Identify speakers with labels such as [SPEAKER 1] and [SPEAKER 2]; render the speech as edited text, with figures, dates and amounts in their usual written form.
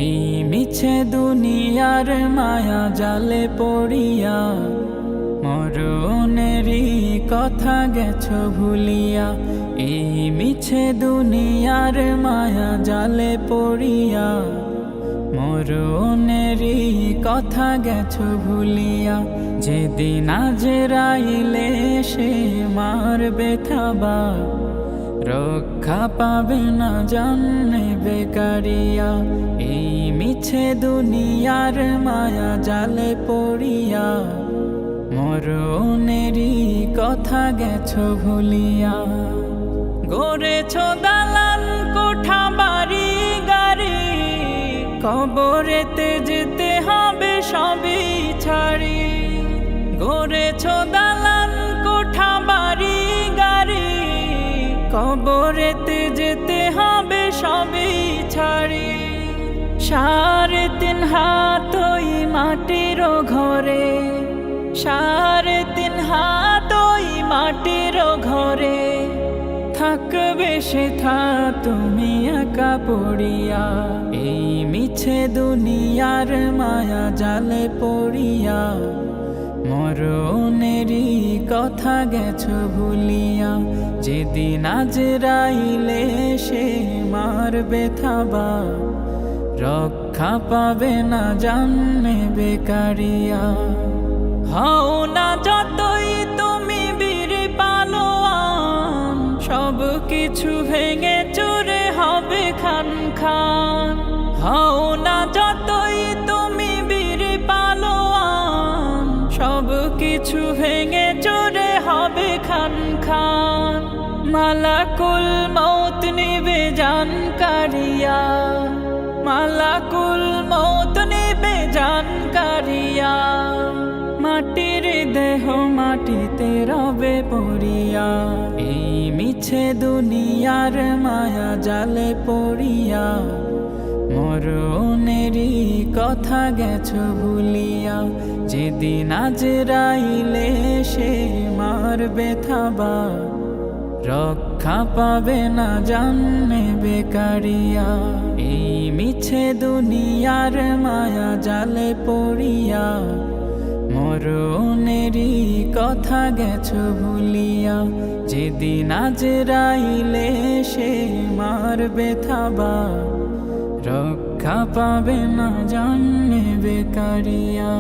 [SPEAKER 1] এই মিছে দুনিয়ার মায়া জালে পড়িয়া মরণেরই কথা গেছো ভুলিয়া। এই মিছে দুনিয়ার মায়া জালে পড়িয়া মরণেরই কথা গেছো ভুলিয়া। যেদিন আজরাইলে সে মারবে থাবা, রক্ষা পাবে না জানে বেকারিয়া। এই মিছে দুনিয়ার মায়া জালে পড়িয়া মরণেরই কথা গেছো ভুলিয়া। গড়েছ দালান কোঠা বাড়ি গাড়ি, কবরেতে যেতে হবে সবই ছাড়ি। গড়েছ দালান কোঠা বাড়ি গাড়ি, কবরেতে যেতে হবে সবই ছাড়ি। 3.5 হাত ওই মাটির ঘরে, 3.5 হাত ওই মাটির ঘরে, থাকবে সে থা তুমি একা পড়িয়া। এই মিছে দুনিয়ার মায়া জালে পড়িয়া মরণেরই কথা গেছো ভুলিয়া। যেদিন আজরাইলে সে মারবে থাবা, রক্ষা পাবে না জানে বেকারিয়া। হও না যতই তুমি বীর পালোয়ান, সব কিছু ভেঙে চুরে হবে খান খান। হও না যতই তুমি বীর পালোয়ান, সব কিছু ভেঙে চুরে হবে খান খান। মালাকুল মৌত নিবে জান কারিয়া, মালাকুল মৌত নিবে জান কারিয়া। মাটির দেহ মাটিতে রবে পড়িয়া। এই মিছে দুনিয়ার মায়া জালে পড়িয়া মরণেরই কথা গেছো ভুলিয়া। যেদিন আজরাইলে সে মারবে থাবা, রক্ষা পাবে না জানে বেকারিয়া। এই মিছে দুনিয়ার মায়া জালে পড়িয়া মরণেরই কথা গেছো ভুলিয়া। যেদিন আজরাইলে সে মারবে থাবা, রক্ষা পাবে না জানে বেকারিয়া।